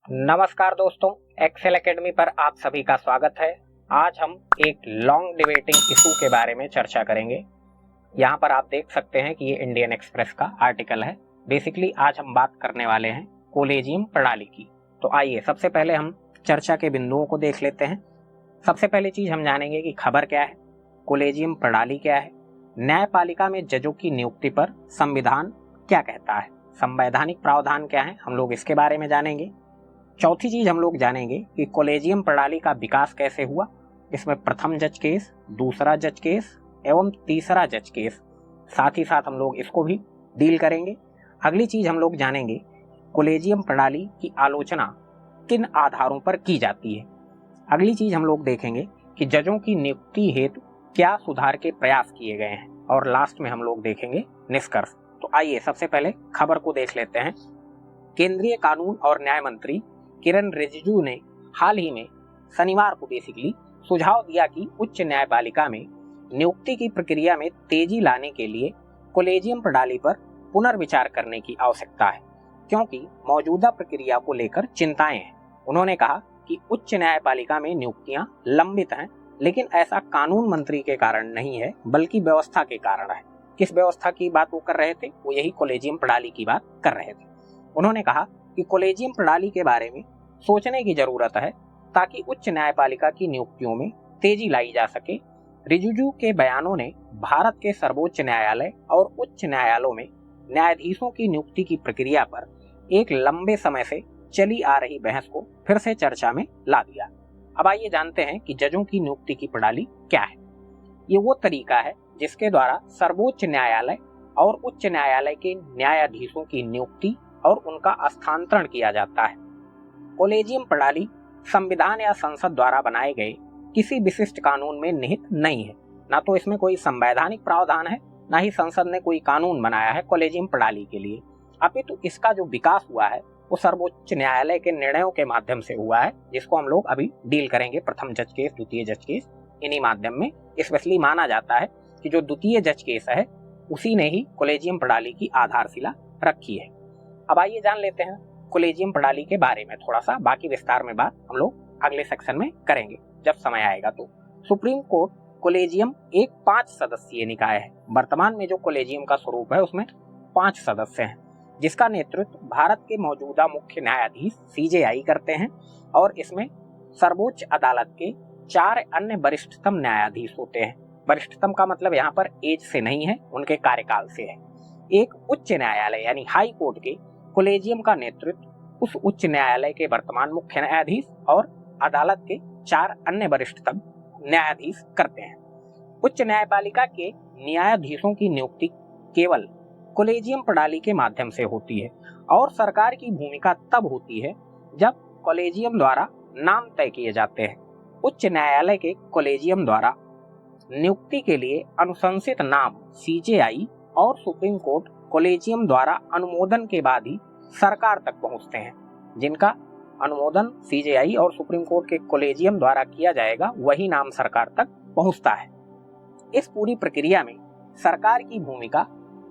नमस्कार दोस्तों, Excel academy पर आप सभी का स्वागत है। आज हम एक लॉन्ग डिबेटिंग इशू के बारे में चर्चा करेंगे। यहाँ पर आप देख सकते हैं कि ये इंडियन एक्सप्रेस का आर्टिकल है। बेसिकली आज हम बात करने वाले हैं कॉलेजियम प्रणाली की। तो आइए सबसे पहले हम चर्चा के बिंदुओं को देख लेते हैं। सबसे पहली चीज हम जानेंगे कि खबर क्या है, कॉलेजियम प्रणाली क्या है, न्यायपालिका में जजों की नियुक्ति पर संविधान क्या कहता है, संवैधानिक प्रावधान क्या है, हम लोग इसके बारे में जानेंगे। चौथी चीज हम लोग जानेंगे कि कॉलेजियम प्रणाली का विकास कैसे हुआ, इसमें प्रथम जज केस, दूसरा जज केस एवं तीसरा जज केस, साथ ही साथ हम लोग इसको भी डील करेंगे। अगली चीज हम लोग जानेंगे कॉलेजियम प्रणाली की आलोचना किन आधारों पर की जाती है। अगली चीज हम लोग देखेंगे कि जजों की नियुक्ति हेतु क्या सुधार के प्रयास किए गए हैं, और लास्ट में हम लोग देखेंगे निष्कर्ष। तो आइए सबसे पहले खबर को देख लेते हैं। केंद्रीय कानून और न्याय मंत्री किरण रिजिजू ने हाल ही में शनिवार को बेसिकली सुझाव दिया कि उच्च न्यायपालिका में नियुक्ति की प्रक्रिया में तेजी लाने के लिए कॉलेजियम प्रणाली पर पुनर्विचार करने की आवश्यकता है, क्योंकि मौजूदा प्रक्रिया को लेकर चिंताएं हैं। उन्होंने कहा कि उच्च न्यायपालिका में नियुक्तियां लंबित हैं, लेकिन ऐसा कानून मंत्री के कारण नहीं है बल्कि व्यवस्था के कारण है। किस व्यवस्था की बात वो कर रहे थे? वो यही कॉलेजियम प्रणाली की बात कर रहे थे। उन्होंने कहा कि कॉलेजियम प्रणाली के बारे में सोचने की जरूरत है ताकि उच्च न्यायपालिका की नियुक्तियों में तेजी लाई जा सके। रिजिजू के बयानों ने भारत के सर्वोच्च न्यायालय और उच्च न्यायालयों में न्यायाधीशों की नियुक्ति की प्रक्रिया पर एक लंबे समय से चली आ रही बहस को फिर से चर्चा में ला दिया। अब आइए जानते हैं कि जजों की नियुक्ति की प्रणाली क्या है। ये वो तरीका है जिसके द्वारा सर्वोच्च न्यायालय और उच्च न्यायालय के न्यायाधीशों की नियुक्ति और उनका स्थानांतरण किया जाता है। कॉलेजियम प्रणाली संविधान या संसद द्वारा बनाए गए किसी विशिष्ट कानून में निहित नहीं है। ना तो इसमें कोई संवैधानिक प्रावधान है, ना ही संसद ने कोई कानून बनाया है कॉलेजियम प्रणाली के लिए। अपितु इसका जो विकास हुआ है वो सर्वोच्च न्यायालय के निर्णयों के माध्यम से हुआ है, जिसको हम लोग अभी डील करेंगे। प्रथम जज केस, द्वितीय जज केस, इन्हीं माध्यम में स्पेशली माना जाता है कि जो द्वितीय जज केस है उसी ने ही कॉलेजियम प्रणाली की आधारशिला रखी है। अब आइए जान लेते हैं कॉलेजियम प्रणाली के बारे में थोड़ा सा। बाकी विस्तार में बात हम लोग अगले सेक्शन में करेंगे जब समय आएगा। तो सुप्रीम कोर्ट कॉलेजियम एक 5 सदस्यीय निकाय है। वर्तमान में जो कॉलेजियम का स्वरूप है उसमें 5 सदस्य हैं, जिसका नेतृत्व भारत के मौजूदा मुख्य न्यायाधीश CJI करते हैं, और इसमें सर्वोच्च अदालत के 4 अन्य वरिष्ठतम न्यायाधीश होते हैं। वरिष्ठतम का मतलब यहाँ पर एज से नहीं है, उनके कार्यकाल से है। एक उच्च न्यायालय यानी हाई कोर्ट के कॉलेजियम का नेतृत्व उस उच्च न्यायालय के वर्तमान मुख्य न्यायाधीश और अदालत के 4 अन्य वरिष्ठतम न्यायाधीश करते हैं। उच्च न्यायपालिका के न्यायाधीशों की नियुक्ति केवल कॉलेजियम प्रणाली के माध्यम से होती है, और सरकार की भूमिका तब होती है जब कॉलेजियम द्वारा नाम तय किए जाते हैं। उच्च न्यायालय के कॉलेजियम द्वारा नियुक्ति के लिए अनुशंसित नाम CJI और सुप्रीम कोर्ट कॉलेजियम द्वारा अनुमोदन के बाद ही सरकार तक पहुंचते हैं। जिनका अनुमोदन CJI और सुप्रीम कोर्ट के कॉलेजियम द्वारा किया जाएगा वही नाम सरकार तक पहुंचता है। इस पूरी प्रक्रिया में सरकार की भूमिका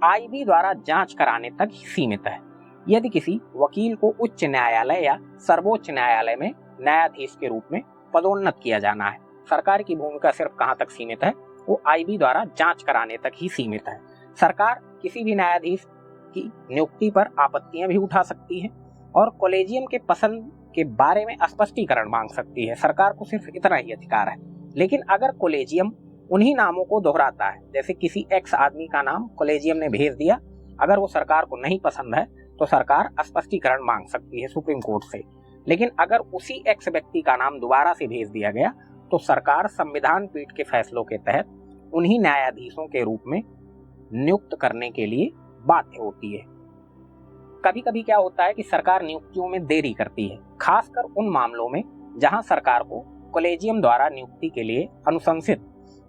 IB द्वारा जांच कराने तक ही सीमित है। यदि किसी वकील को उच्च न्यायालय या सर्वोच्च न्यायालय में न्यायाधीश के रूप में पदोन्नत किया जाना है, सरकार की भूमिका सिर्फ कहां तक सीमित है? वो IB द्वारा जांच कराने तक ही सीमित है। सरकार किसी भी न्यायाधीश की नियुक्ति पर आपत्तियां भी उठा सकती है और कॉलेजियम के पसंद के बारे में स्पष्टीकरण मांग सकती है। सरकार को सिर्फ इतना ही अधिकार है। लेकिन अगर कॉलेजियम उन्हीं नामों को दोहराता है, जैसे किसी एक्स आदमी का नाम कॉलेजियम ने भेज दिया, अगर वो सरकार को नहीं पसंद है तो सरकार स्पष्टीकरण मांग सकती है सुप्रीम कोर्ट से। लेकिन अगर उसी एक्स व्यक्ति का नाम दोबारा से भेज दिया गया तो सरकार संविधान पीठ के फैसलों के तहत उन्हीं न्यायाधीशों के रूप में नियुक्त करने के लिए बाध्य होती है। कभी कभी क्या होता है कि सरकार नियुक्तियों में देरी करती है, खासकर उन मामलों में जहां सरकार को कॉलेजियम द्वारा नियुक्ति के लिए अनुशंसित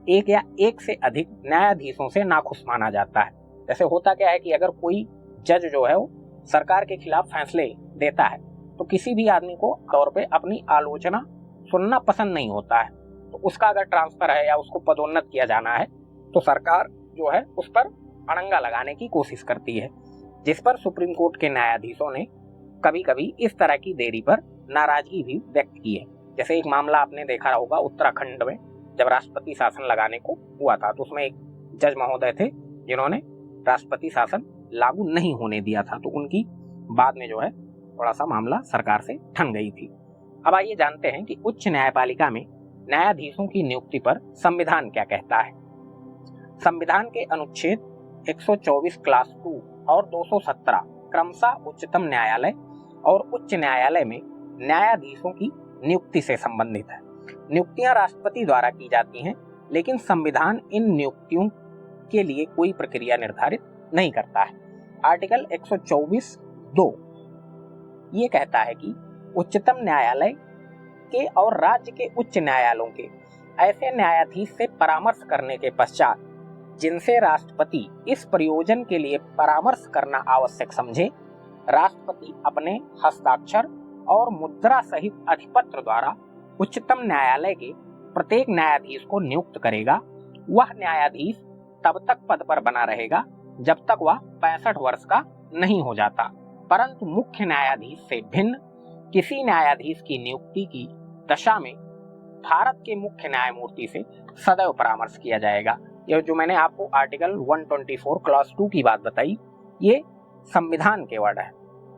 एक या एक से अधिक न्यायाधीशों से नाखुश माना जाता है। जैसे होता क्या है कि अगर कोई जज जो है वो सरकार के खिलाफ फैसले देता है तो किसी भी आदमी को तौर पे अपनी आलोचना सुनना पसंद नहीं होता है। तो उसका अगर ट्रांसफर है या उसको पदोन्नत किया जाना है तो सरकार जो है उस पर अड़ंगा लगाने की कोशिश करती है, जिस पर सुप्रीम कोर्ट के न्यायाधीशों ने कभी कभी इस तरह की देरी पर नाराजगी भी व्यक्त की है। जैसे एक मामला आपने देखा होगा उत्तराखंड में, जब राष्ट्रपति शासन लगाने को हुआ था तो उसमें एक जज महोदय थे जिन्होंने राष्ट्रपति शासन लागू नहीं होने दिया था, तो उनकी बाद में जो है थोड़ा सा मामला सरकार से ठन गई थी। अब आइए जानते हैं कि उच्च न्यायपालिका में न्यायाधीशों की नियुक्ति पर संविधान क्या कहता है। संविधान के अनुच्छेद 124 क्लास 2 और 217 क्रमशः उच्चतम न्यायालय और उच्च न्यायालय में न्यायाधीशों की नियुक्ति से संबंधित है। नियुक्तियां राष्ट्रपति द्वारा की जाती हैं, लेकिन संविधान इन नियुक्तियों के लिए कोई प्रक्रिया निर्धारित नहीं करता है। आर्टिकल 124(2) ये कहता है कि उच्चतम न्यायालय के और राज्य के उच्च न्यायालयों के ऐसे न्यायाधीश से परामर्श करने के पश्चात जिनसे राष्ट्रपति इस प्रयोजन के लिए परामर्श करना आवश्यक समझे, राष्ट्रपति अपने हस्ताक्षर और मुद्रा सहित अधिपत्र द्वारा उच्चतम न्यायालय के प्रत्येक न्यायाधीश को नियुक्त करेगा। वह न्यायाधीश तब तक पद पर बना रहेगा जब तक वह 65 वर्ष का नहीं हो जाता, परंतु मुख्य न्यायाधीश से भिन्न किसी न्यायाधीश की नियुक्ति की दशा में भारत के मुख्य न्यायमूर्ति से सदैव परामर्श किया जाएगा। यह जो मैंने आपको आर्टिकल 124 क्लास 2 की बात बताई, ये संविधान के वर्ड है,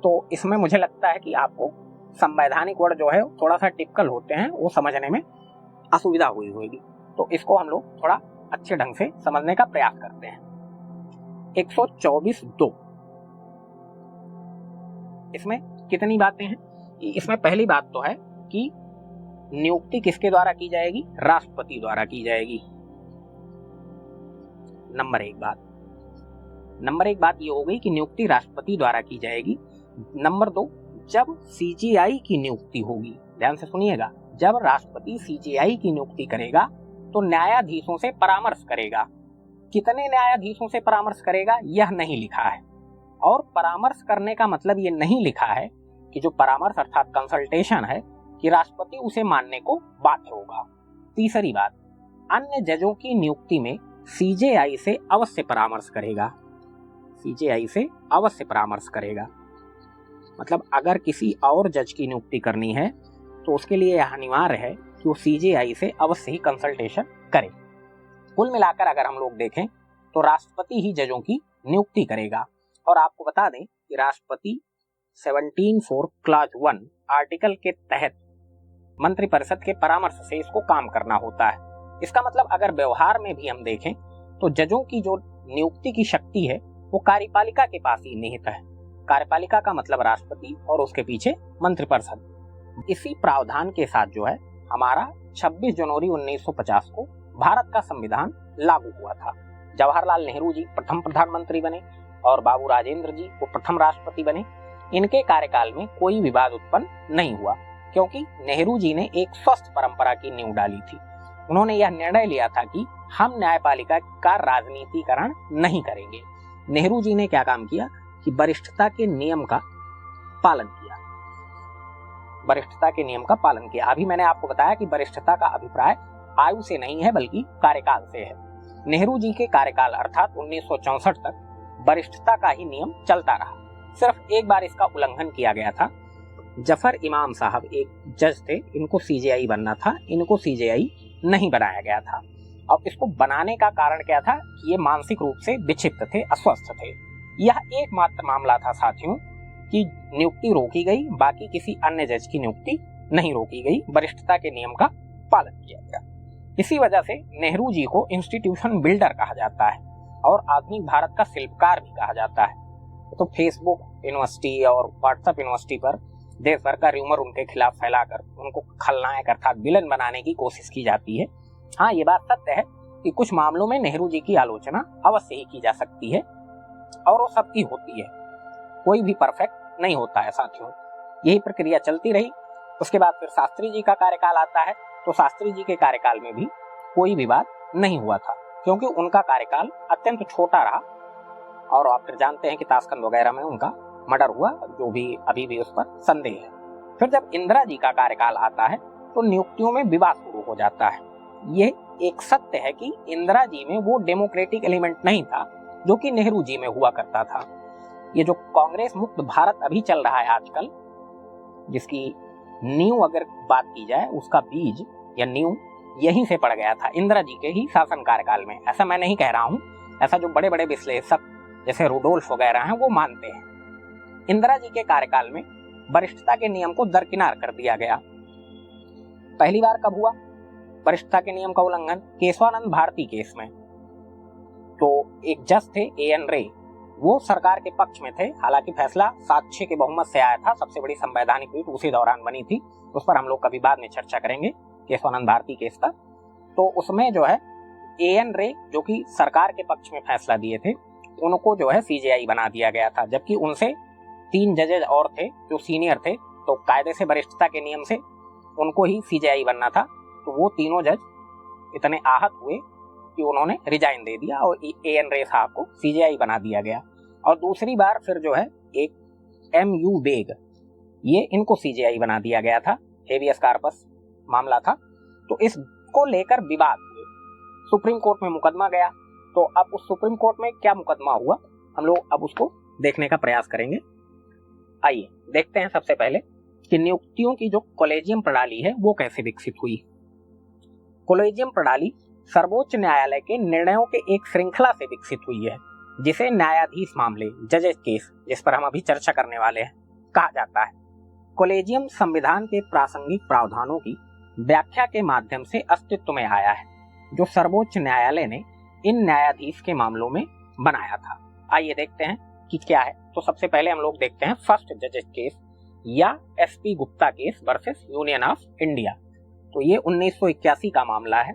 तो इसमें मुझे लगता है कि आपको संवैधानिक वर्ड जो है थोड़ा सा टिपिकल होते हैं, वो समझने में असुविधा हुई होगी, तो इसको हम लोग थोड़ा अच्छे ढंग से समझने का प्रयास करते हैं। 124(2) इसमें कितनी बातें हैं? इसमें पहली बात तो है कि नियुक्ति किसके द्वारा की जाएगी? राष्ट्रपति द्वारा की जाएगी। नंबर एक बात ये हो गई कि नियुक्ति राष्ट्रपति द्वारा की जाएगी। नंबर 2, जब सीजेआई की नियुक्ति होगी, ध्यान से सुनिएगा, जब राष्ट्रपति सीजेआई की नियुक्ति करेगा तो न्यायाधीशों से परामर्श करेगा। कितने न्यायाधीशों से परामर्श करेगा यह नहीं लिखा है, और परामर्श करने का मतलब ये नहीं लिखा है कि जो परामर्श अर्थात कंसल्टेशन है कि राष्ट्रपति उसे मानने को बाध्य होगा। तीसरी बात, अन्य जजों की नियुक्ति में सीजेआई से अवश्य परामर्श करेगा। सीजेआई से अवश्य परामर्श करेगा मतलब अगर किसी और जज की नियुक्ति करनी है तो उसके लिए यह अनिवार्य है कि वो सीजेआई से अवश्य ही कंसल्टेशन करे। कुल मिलाकर अगर हम लोग देखें तो राष्ट्रपति ही जजों की नियुक्ति करेगा। और आपको बता दें कि राष्ट्रपति 17(4) क्लास 1 आर्टिकल के तहत मंत्रिपरिषद के परामर्श से इसको काम करना होता है। इसका मतलब अगर व्यवहार में भी हम देखें तो जजों की जो नियुक्ति की शक्ति है वो कार्यपालिका के पास ही निहित है। कार्यपालिका का मतलब राष्ट्रपति और उसके पीछे मंत्रिपरिषद। इसी प्रावधान के साथ जो है हमारा 26 जनवरी 1950 को भारत का संविधान लागू हुआ था। जवाहरलाल नेहरू जी प्रथम प्रधानमंत्री बने और बाबू राजेंद्र जी वो प्रथम राष्ट्रपति बने। इनके कार्यकाल में कोई विवाद उत्पन्न नहीं हुआ, क्योंकि नेहरू जी ने एक स्वस्थ परंपरा की नींव डाली थी। उन्होंने यह निर्णय लिया था कि हम न्यायपालिका का राजनीतिकरण नहीं करेंगे। नेहरू जी ने क्या काम किया कि वरिष्ठता के नियम का पालन किया। वरिष्ठता के नियम का पालन किया। अभी मैंने आपको बताया कि वरिष्ठता का अभिप्राय आयु से नहीं है बल्कि कार्यकाल से है। नेहरू जी के कार्यकाल अर्थात 1964 तक वरिष्ठता का ही नियम चलता रहा। सिर्फ एक बार इसका उल्लंघन किया गया था। जफर इमाम साहब एक जज थे, इनको सीजेआई बनना था, इनको सीजेआई नहीं बनाया गया था। अब इसको बनाने का कारण क्या था कि ये मानसिक रूप से विक्षिप्त थे, अस्वस्थ थे। यह एकमात्र मामला था साथियों कि नियुक्ति रोकी गई, बाकी किसी अन्य जज की नियुक्ति नहीं रोकी गई, वरिष्ठता के नियम का पालन किया गया। इसी वजह से नेहरू जी को इंस्टीट्यूशन बिल्डर कहा जाता है और आधुनिक भारत का शिल्पकार भी कहा जाता है। तो फेसबुक यूनिवर्सिटी और व्हाट्सएप यूनिवर्सिटी पर देश भर का र्यूमर उनके खिलाफ फैलाकर उनको खलनायक अर्थात विलन बनाने की कोशिश की जाती है। हाँ, ये बात सत्य है कि कुछ मामलों में नेहरू जी की आलोचना अवश्य ही की जा सकती है और वो सबकी होती है, कोई भी परफेक्ट नहीं होता है साथियों। यही प्रक्रिया चलती रही। उसके बाद फिर शास्त्री जी का कार्यकाल आता है, तो शास्त्री जी के कार्यकाल में भी कोई विवाद नहीं हुआ था, क्योंकि उनका कार्यकाल अत्यंत छोटा रहा। और आप फिर जानते हैं कि ताशकंद वगैरह में उनका मर्डर हुआ, जो भी अभी भी उस पर संदेह है। फिर जब इंदिरा जी का कार्यकाल आता है तो नियुक्तियों में विवाद शुरू हो जाता है। ये एक सत्य है कि इंदिरा जी में वो डेमोक्रेटिक एलिमेंट नहीं था जो कि नेहरू जी में हुआ करता था। ये जो कांग्रेस मुक्त भारत अभी चल रहा है आजकल, जिसकी नींव अगर बात की जाए, उसका बीज या नींव यहीं से पड़ गया था, इंदिरा जी के ही शासन कार्यकाल में। ऐसा मैं नहीं कह रहा हूं, ऐसा जो बड़े बड़े विश्लेषक जैसे रुडोल्फ वगैरह हैं वो मानते हैं। इंदिरा जी के कार्यकाल में वरिष्ठता के नियम को दरकिनार कर दिया गया। पहली बार कब हुआ वरिष्ठता के नियम का उल्लंघन? केशवानंद भारती केस में। तो एक जज थे A.N. रे, वो सरकार के पक्ष में थे। हालांकि फैसला 7-6 के बहुमत से आया था, सबसे बड़ी संवैधानिक पीठ उसी दौरान बनी थी, उस पर हम लोग कभी बाद में चर्चा करेंगे, केशवानंद भारती केस का। तो उसमें जो है A.N. रे जो कि सरकार के पक्ष में फैसला दिए थे, उनको जो है CJI बना दिया गया था, जबकि उनसे 3 जजेज और थे जो सीनियर थे। तो कायदे से वरिष्ठता के नियम से उनको ही CJI बनना था। तो वो तीनों जज इतने आहत हुए कि उन्होंने रिजाइन दे दिया और A.N. रे साहब को CJI बना दिया गया। और दूसरी बार फिर जो है एक M.U. बेग, ये इनको CJI बना दिया गया था, हेबियस कॉर्पस मामला था। तो इसको लेकर विवाद हुए, सुप्रीम कोर्ट में मुकदमा गया। तो अब उस सुप्रीम कोर्ट में क्या मुकदमा हुआ, हम लोग अब उसको देखने का प्रयास करेंगे। आइए देखते हैं सबसे पहले कि नियुक्तियों की जो कॉलेजियम प्रणाली है वो कैसे विकसित हुई। कॉलेजियम प्रणाली सर्वोच्च न्यायालय के निर्णयों के एक श्रृंखला से विकसित हुई है, जिसे न्यायाधीश मामले, जजेस केस, जिस पर हम अभी चर्चा करने वाले हैं, कहा जाता है। कॉलेजियम संविधान के प्रासंगिक प्रावधानों की व्याख्या के माध्यम से अस्तित्व में आया है, जो सर्वोच्च न्यायालय ने इन न्यायाधीश के मामलों में बनाया था। आइए देखते हैं कि क्या है। तो सबसे पहले हम लोग देखते हैं फर्स्ट जजेस केस या SP Gupta case versus union of India. तो ये 1981 का मामला है,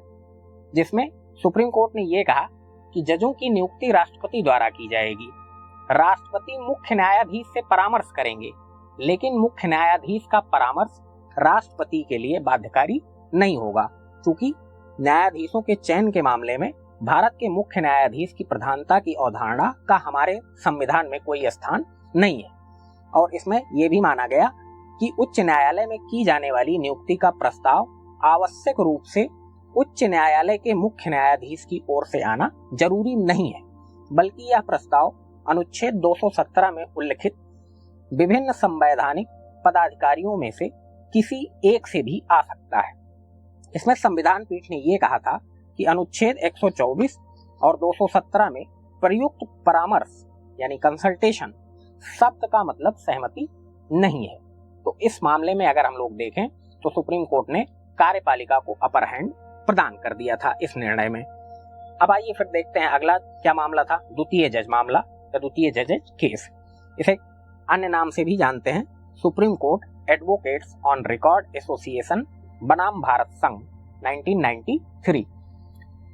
जिसमें सुप्रीम कोर्ट ने यह कहा कि जजों की नियुक्ति राष्ट्रपति द्वारा की जाएगी। राष्ट्रपति मुख्य न्यायाधीश से परामर्श करेंगे, लेकिन मुख्य न्यायाधीश का परामर्श राष्ट्रपति के लिए बाध्यकारी नहीं होगा, क्योंकि न्यायाधीशों के चयन के मामले में भारत के मुख्य न्यायाधीश की प्रधानता की अवधारणा का हमारे संविधान में कोई स्थान नहीं है। और इसमें यह भी माना गया कि उच्च न्यायालय में की जाने वाली नियुक्ति का प्रस्ताव आवश्यक रूप से उच्च न्यायालय के मुख्य न्यायाधीश की ओर से आना जरूरी नहीं है, बल्कि यह प्रस्ताव अनुच्छेद 217 में उल्लिखित विभिन्न संवैधानिक पदाधिकारियों में से किसी एक से भी आ सकता है। इसमें संविधान पीठ ने यह कहा था कि अनुच्छेद 124 और 217 में प्रयुक्त परामर्श यानी कंसल्टेशन शब्द का मतलब सहमति नहीं है। तो इस मामले में अगर हम लोग देखें तो सुप्रीम कोर्ट ने कार्यपालिका को अपर हैंड प्रदान कर दिया था इस निर्णय में। अब आइए फिर देखते हैं अगला क्या मामला था, द्वितीय जज मामला या द्वितीय जजेज केस। इसे अन्य नाम से भी जानते हैं supreme court advocates on record association बनाम भारत संघ 1993।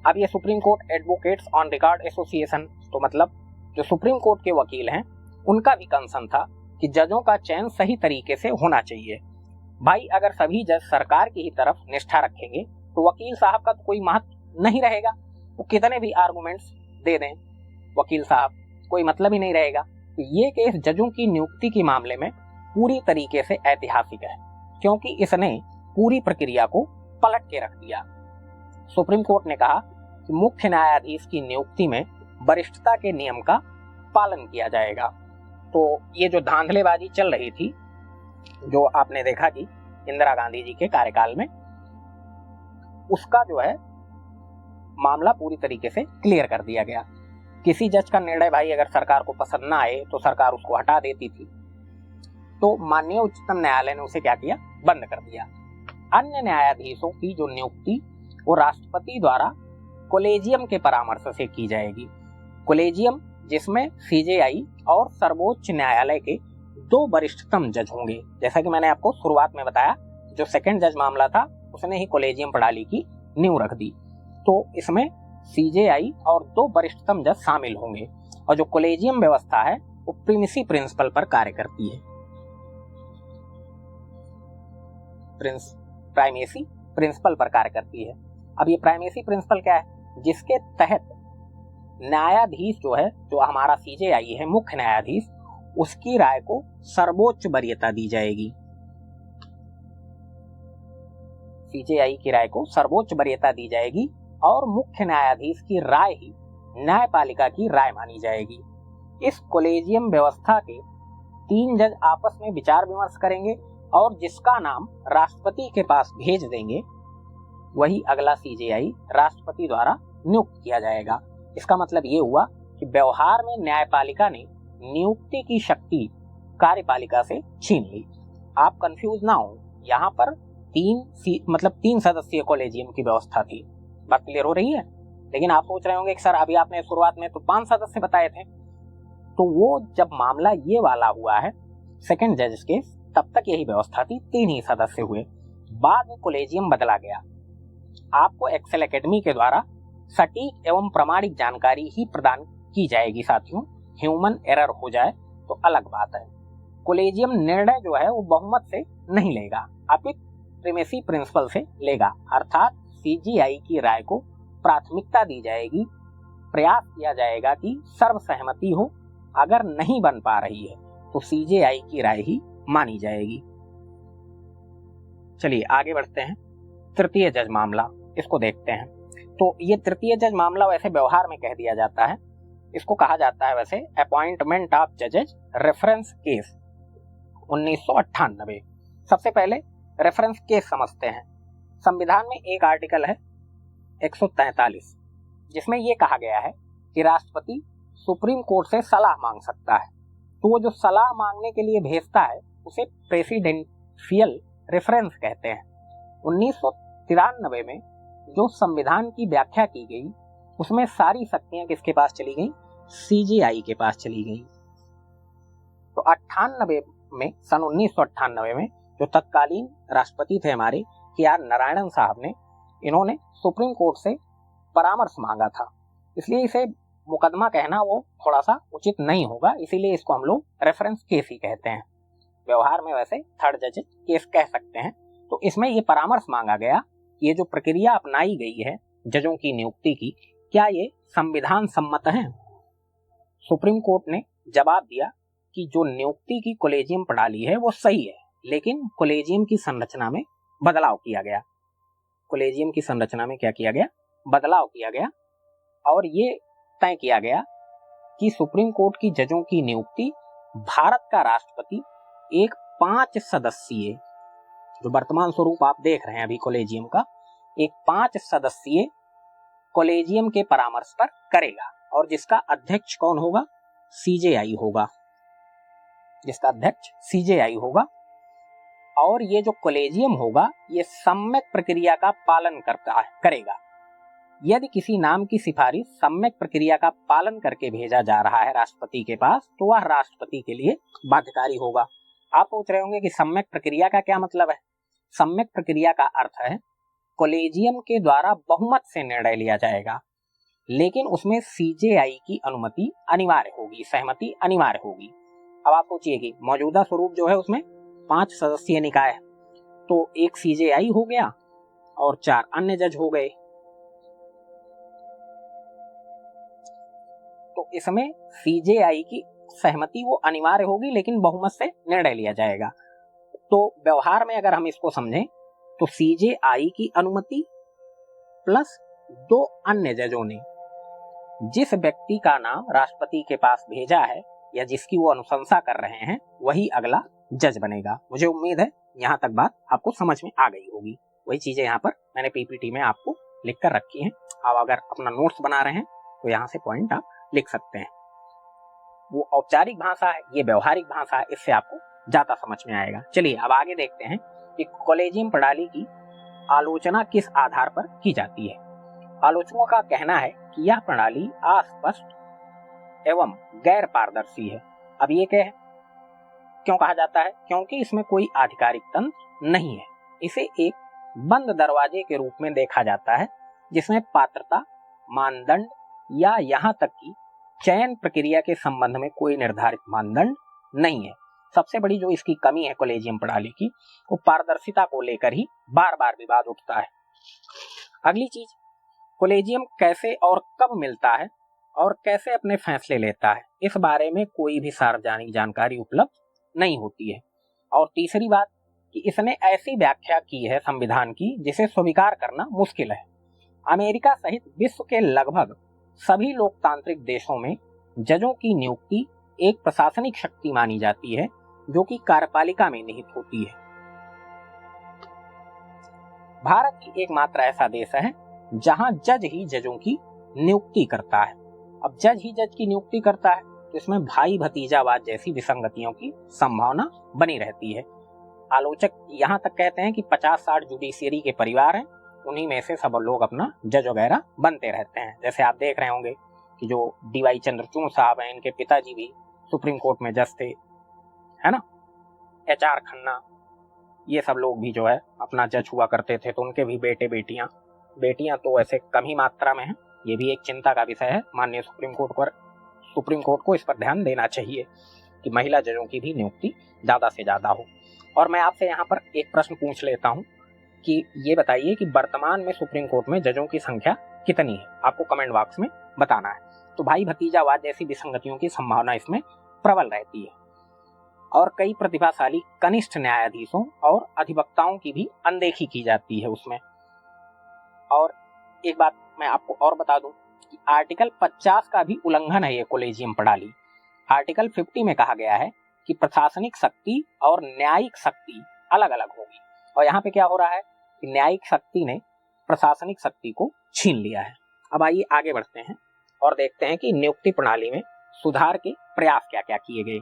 अब ये supreme court advocates on record association, तो मतलब जो सुप्रीम कोर्ट के वकील हैं उनका भी कंसर्न था कि जजों का चयन सही तरीके से होना चाहिए। भाई अगर सभी जज सरकार की ही तरफ निष्ठा रखेंगे तो वकील साहब का तो कोई महत्व नहीं रहेगा, वो कितने भी आर्गुमेंट्स दे दें वकील साहब, कोई मतलब ही नहीं रहेगा। तो ये केस जजों की नियुक्ति के मामले में पूरी तरीके से ऐतिहासिक है, क्योंकि इसने पूरी प्रक्रिया को पलट के रख दिया। सुप्रीम कोर्ट ने कहा कि मुख्य न्यायाधीश की नियुक्ति में वरिष्ठता के नियम का पालन किया जाएगा। तो ये जो धांधलेबाजी चल रही थी, जो आपने देखा कि इंदिरा गांधी जी के कार्यकाल में, उसका जो है मामला पूरी तरीके से क्लियर कर दिया गया। किसी जज का निर्णय भाई अगर सरकार को पसंद ना आए तो सरकार उसको हटा देती थी। तो माननीय उच्चतम न्यायालय ने उसे क्या किया, बंद कर दिया। अन्य न्यायाधीशों की जो नियुक्ति वो राष्ट्रपति द्वारा कॉलेजियम के परामर्श से की जाएगी। कॉलेजियम जिसमें CJI और सर्वोच्च न्यायालय के 2 वरिष्ठतम जज होंगे। जैसा कि मैंने आपको शुरुआत में बताया, जो सेकंड जज मामला था उसने ही कॉलेजियम प्रणाली की नींव रख दी। तो इसमें CJI और 2 वरिष्ठतम जज शामिल होंगे। और जो कॉलेजियम व्यवस्था है वो प्रीमिसी प्रिंसिपल पर कार्य करती है। प्राइमेसी प्रिंसिपल पर कार्य करती है। अब ये प्राइमेसी प्रिंसिपल क्या है, जिसके तहत न्यायाधीश जो है, जो हमारा CJI है मुख्य न्यायाधीश, उसकी राय को सर्वोच्च वरीयता दी जाएगी। CJI की राय को सर्वोच्च वरीयता दी जाएगी और मुख्य न्यायाधीश की राय ही न्यायपालिका की राय मानी जाएगी। इस कॉलेजियम व्यवस्था के 3 जज आपस में विचार विमर्श करेंगे और जिसका नाम राष्ट्रपति के पास भेज देंगे वही अगला सीजेआई राष्ट्रपति द्वारा नियुक्त किया जाएगा। इसका मतलब ये हुआ कि व्यवहार में न्यायपालिका ने नियुक्ति की शक्ति कार्यपालिका से छीन ली। आप कंफ्यूज ना हो, यहाँ पर तीन सदस्यीय कॉलेजियम की व्यवस्था थी। बात क्लियर हो रही है? लेकिन आप सोच रहे होंगे कि सर अभी आपने शुरुआत में तो 5 सदस्य बताए थे। तो वो जब मामला ये वाला हुआ है सेकंड जज के, तब तक यही व्यवस्था थी, 3 ही सदस्य हुए। बाद में कॉलेजियम बदला गया। आपको एक्सेल एकेडमी के द्वारा सटीक एवं प्रामाणिक जानकारी ही प्रदान की जाएगी साथियों। ह्यूमन एरर हो जाए तो अलग बात है। कॉलेजियम निर्णय जो है वो बहुमत से नहीं लेगा, अपितु प्रीमेसी प्रिंसिपल से लेगा, अर्थात सीजीआई की राय को प्राथमिकता दी जाएगी। प्रयास किया जाएगा कि सर्वसहमति हो। अगर नहीं बन पा रही है तो सीजेआई की राय ही मानी जाएगी। चलिए आगे बढ़ते हैं। तृतीय जज मामला, इसको देखते हैं। तो ये तृतीय जज मामला वैसे व्यवहार में कह दिया जाता है, इसको कहा जाता है वैसे अपॉइंटमेंट ऑफ जजेज रेफरेंस केस 1998। सबसे पहले रेफरेंस केस समझते हैं। संविधान में एक आर्टिकल है 143 जिसमें यह कहा गया है कि राष्ट्रपति सुप्रीम कोर्ट से सलाह मांग सकता है। तो वो जो सलाह मांगने के लिए भेजता है उसे प्रेसिडेंशियल रेफरेंस कहते हैं। 1993 में जो संविधान की व्याख्या की गई उसमें सारी शक्तियां किसके पास चली गई? सीजेआई के पास चली गई। तो 98 में, सन 1998 में जो तत्कालीन राष्ट्रपति थे हमारे KR नारायणन साहब ने, इन्होंने सुप्रीम कोर्ट से परामर्श मांगा था। इसलिए इसे मुकदमा कहना वो थोड़ा सा उचित नहीं होगा, इसीलिए इसको हम लोग रेफरेंस केस ही कहते हैं। व्यवहार में वैसे थर्ड जज केस कह सकते हैं। तो इसमें ये परामर्श मांगा गया कि ये जो प्रक्रिया अपनाई गई है जजों की नियुक्ति की, क्या ये संविधान सम्मत है? सुप्रीम कोर्ट ने जवाब दिया कि जो नियुक्ति की कॉलेजियम प्रणाली है वो सही है, लेकिन कॉलेजियम की संरचना में बदलाव किया गया। कॉलेजियम की संरचना में क्या किया गया? बदलाव किया गया। और ये तय किया गया कि सुप्रीम कोर्ट की जजों की नियुक्ति भारत का राष्ट्रपति एक 5 सदस्यीय, जो वर्तमान स्वरूप आप देख रहे हैं अभी कॉलेजियम का, एक 5 सदस्यीय कॉलेजियम के परामर्श पर करेगा। और जिसका अध्यक्ष कौन होगा? सीजेआई होगा। जिसका अध्यक्ष सीजेआई होगा। और ये जो कॉलेजियम होगा ये सम्यक प्रक्रिया का पालन करेगा। यदि किसी नाम की सिफारिश सम्यक प्रक्रिया का पालन करके भेजा जा रहा है राष्ट्रपति के पास, तो वह राष्ट्रपति के लिए बाध्यकारी होगा। आप पूछ रहे होंगे कि सम्यक प्रक्रिया का क्या मतलब है? सम्यक प्रक्रिया का अर्थ है कॉलेजियम के द्वारा बहुमत से निर्णय लिया जाएगा, लेकिन उसमें सीजेआई की अनुमति अनिवार्य होगी, सहमति अनिवार्य होगी। अब आप सोचिए कि मौजूदा स्वरूप जो है उसमें 5 सदस्यीय निकाय है, तो एक सीजेआई हो गया और 4 अन्य जज हो गए। तो इसमें सीजेआई की सहमति वो अनिवार्य होगी, लेकिन बहुमत से निर्णय लिया जाएगा। तो व्यवहार में अगर हम इसको समझें तो सीजेआई की अनुमति प्लस 2 अन्य जजों ने जिस व्यक्ति का नाम राष्ट्रपति के पास भेजा है या जिसकी वो अनुशंसा कर रहे हैं वही अगला जज बनेगा। मुझे उम्मीद है यहाँ तक बात आपको समझ में आ गई होगी। वही चीजें यहाँ पर मैंने पीपीटी में आपको लिख कर रखी हैं। आप अगर अपना नोट्स बना रहे हैं तो यहाँ से पॉइंट आप लिख सकते हैं। वो औपचारिक भाषा है, ये व्यवहारिक भाषा है, इससे आपको ज्यादा समझ में आएगा। चलिए अब आगे देखते हैं कि कॉलेजियम प्रणाली की आलोचना किस आधार पर की जाती है। आलोचकों का कहना है कि यह प्रणाली अस्पष्ट एवं गैर पारदर्शी है। अब ये क्या है, क्यों कहा जाता है? क्योंकि इसमें कोई आधिकारिक तंत्र नहीं है। इसे एक बंद दरवाजे के रूप में देखा जाता है जिसमें पात्रता, मानदंड या यहाँ तक कि चयन प्रक्रिया के संबंध में कोई निर्धारित मानदंड नहीं है। सबसे बड़ी जो इसकी कमी है कॉलेजियम प्रणाली की, वो पारदर्शिता को लेकर ही बार बार विवाद उठता है। अगली चीज, कॉलेजियम कैसे और कब मिलता है और कैसे अपने फैसले लेता है, इस बारे में कोई भी सार्वजनिक जानकारी उपलब्ध नहीं होती है। और तीसरी बात कि इसने ऐसी व्याख्या की है संविधान की जिसे स्वीकार करना मुश्किल है। अमेरिका सहित विश्व के लगभग सभी लोकतांत्रिक देशों में जजों की नियुक्ति एक प्रशासनिक शक्ति मानी जाती है जो कि कार्यपालिका में निहित होती है। भारत ही एकमात्र ऐसा देश है जहां जज ही जजों की नियुक्ति करता है। अब जज ही जज की नियुक्ति करता है तो इसमें भाई भतीजावाद जैसी विसंगतियों की संभावना बनी रहती है। आलोचक यहाँ तक कहते हैं कि 50-60 जुडिशियरी के परिवार हैं, उन्हीं में से सब लोग अपना जज वगैरह बनते रहते हैं। जैसे आप देख रहे होंगे कि जो डीवाई चंद्रचूड़ साहब हैं, इनके पिताजी भी सुप्रीम कोर्ट में जज थे, है ना। HR खन्ना, ये सब लोग भी जो है अपना जज हुआ करते थे, तो उनके भी बेटे बेटियां तो ऐसे कम ही मात्रा में हैं। ये भी एक चिंता का विषय है। माननीय सुप्रीम कोर्ट को इस पर ध्यान देना चाहिए कि महिला जजों की भी नियुक्ति ज्यादा से ज्यादा हो। और मैं आपसे यहाँ पर एक प्रश्न पूछ लेता हूँ कि ये बताइए कि वर्तमान में सुप्रीम कोर्ट में जजों की संख्या कितनी है, आपको कमेंट बॉक्स में बताना है। तो भाई भतीजावाद जैसी विसंगतियों की संभावना इसमें प्रबल रहती है और कई प्रतिभाशाली कनिष्ठ न्यायाधीशों और अधिवक्ताओं की भी अनदेखी की जाती है उसमें। और एक बात मैं आपको और बता दूं कि आर्टिकल 50 का भी उल्लंघन है ये कॉलेजियम प्रणाली। आर्टिकल 50 में कहा गया है कि प्रशासनिक शक्ति और न्यायिक शक्ति अलग अलग होगी, और यहाँ पे क्या हो रहा है कि न्यायिक शक्ति ने प्रशासनिक शक्ति को छीन लिया है। अब आइए आगे बढ़ते हैं और देखते हैं कि नियुक्ति प्रणाली में सुधार के प्रयास क्या क्या किए गए।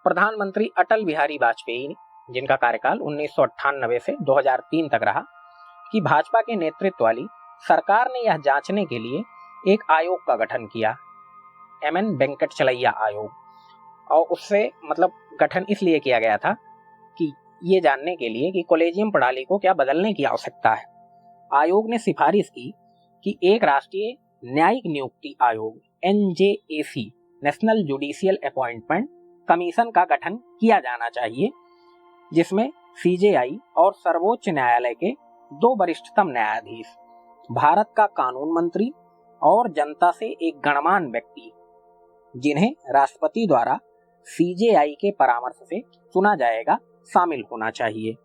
प्रधानमंत्री अटल बिहारी वाजपेयी, जिनका कार्यकाल 1998 से 2003 तक रहा, कि भाजपा के नेतृत्व वाली सरकार ने यह जांचने के लिए एक आयोग का गठन किया, MN वेंकटचलैया आयोग। और उससे मतलब गठन इसलिए किया गया था कि ये जानने के लिए कि कॉलेजियम प्रणाली को क्या बदलने की आवश्यकता है। आयोग ने सिफारिश की कि एक राष्ट्रीय न्यायिक नियुक्ति आयोग NJAC, national judicial appointment commission का गठन किया जाना चाहिए, जिसमें CJI और सर्वोच्च न्यायालय के 2 वरिष्ठतम न्यायाधीश, भारत का कानून मंत्री और जनता से एक गणमान्य व्यक्ति, जिन्हें राष्ट्रपति द्वारा CJI के परामर्श से चुना जाएगा, शामिल होना चाहिए।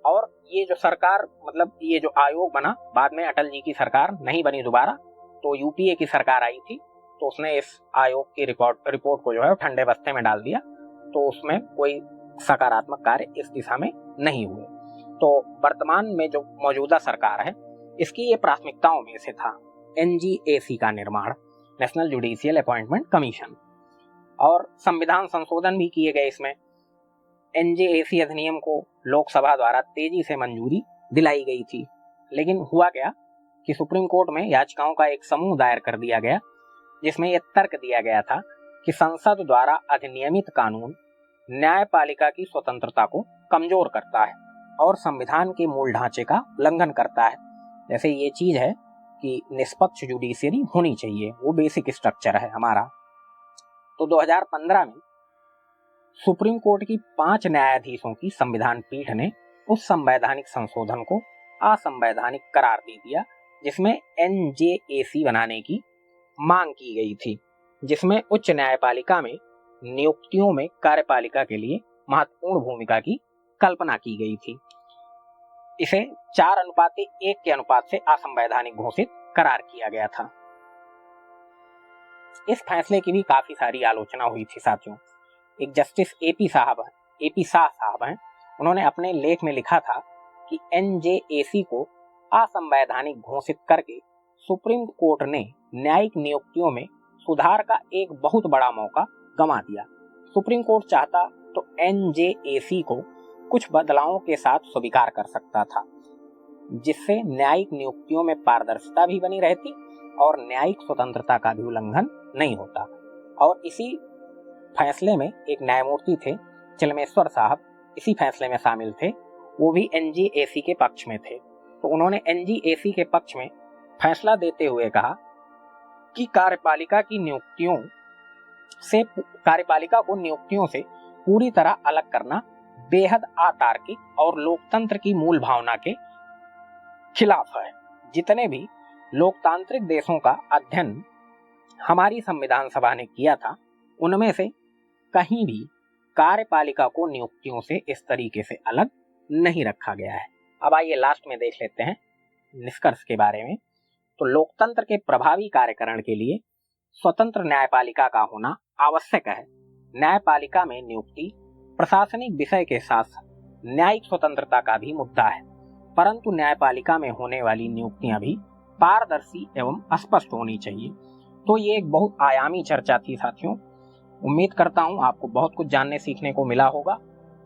और ये जो सरकार मतलब ये जो आयोग बना, बाद में अटल जी की सरकार नहीं बनी दोबारा, तो UPA की सरकार आई थी, तो उसने इस आयोग की रिपोर्ट को जो है ठंडे बस्ते में डाल दिया, तो उसमें कोई सकारात्मक कार्य इस दिशा में नहीं हुए। तो वर्तमान में जो मौजूदा सरकार है, इसकी ये प्राथमिकताओं में से था NJAC का निर्माण, नेशनल जुडिशियल अपॉइंटमेंट कमीशन, और संविधान संशोधन भी किए गए इसमें। NJAC अधिनियम को लोकसभा द्वारा तेजी से मंजूरी दिलाई गई थी, लेकिन हुआ क्या कि सुप्रीम कोर्ट में याचिकाओं का एक समूह दायर कर दिया गया, जिसमें यह तर्क दिया गया था कि संसद द्वारा अधिनियमित कानून न्यायपालिका की स्वतंत्रता को कमजोर करता है और संविधान के मूल ढांचे का उल्लंघन करता है। जैसे ये चीज है कि निष्पक्ष जुडिशियरी होनी चाहिए, वो बेसिक स्ट्रक्चर है हमारा। तो 2015 में सुप्रीम कोर्ट की 5 न्यायाधीशों की संविधान पीठ ने उस संवैधानिक संशोधन को असंवैधानिक करार दे दिया, जिसमें NJAC बनाने की मांग की गई थी, जिसमें उच्च न्यायपालिका में नियुक्तियों में कार्यपालिका के लिए महत्वपूर्ण भूमिका की कल्पना की गई थी। इसे 4:1 के अनुपात से असंवैधानिक घोषित करार किया गया था। इस फैसले की भी काफी सारी आलोचना हुई थी साथियों। एक जस्टिस AP शाह साहब हैं, उन्होंने अपने लेख में लिखा था कि NJAC को असंवैधानिक घोषित करके सुप्रीम कोर्ट ने न्यायिक नियुक्तियों में सुधार का एक बहुत बड़ा मौका गंवा दिया। सुप्रीम कोर्ट चाहता तो NJAC को कुछ बदलावों के साथ स्वीकार कर सकता था, जिससे न्यायिक नियुक्तियों में पारदर्शिता भी बनी रहती और न्यायिक स्वतंत्रता का भी उल्लंघन नहीं होता। और इसी फैसले में एक न्यायमूर्ति थे चिलमेश्वर साहब, इसी फैसले में शामिल थे, वो भी NJAC के पक्ष में थे। तो उन्होंने NJAC के पक्ष में फैसला देते हुए कहा कि कार्यपालिका को नियुक्तियों से पूरी तरह अलग करना बेहद अतार्किक और लोकतंत्र की मूल भावना के खिलाफ है। जितने भी लोकतांत्रिक देशों का अध्ययन हमारी संविधान सभा ने किया था, उनमें से कहीं भी कार्यपालिका को नियुक्तियों से इस तरीके से अलग नहीं रखा गया है। अब आइए लास्ट में देख लेते हैं निष्कर्ष के बारे में। तो लोकतंत्र के प्रभावी कार्यकरण के लिए स्वतंत्र न्यायपालिका का होना आवश्यक है। न्यायपालिका में नियुक्ति प्रशासनिक विषय के साथ न्यायिक स्वतंत्रता का भी मुद्दा है, परंतु न्यायपालिका में होने वाली नियुक्तियां भी पारदर्शी एवं स्पष्ट होनी चाहिए। तो ये एक बहुत आयामी चर्चा थी साथियों। उम्मीद करता हूं आपको बहुत कुछ जानने सीखने को मिला होगा,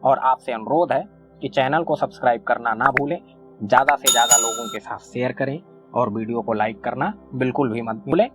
और आपसे अनुरोध है कि चैनल को सब्सक्राइब करना ना भूलें, ज़्यादा से ज़्यादा लोगों के साथ शेयर करें और वीडियो को लाइक करना बिल्कुल भी मत भूलें।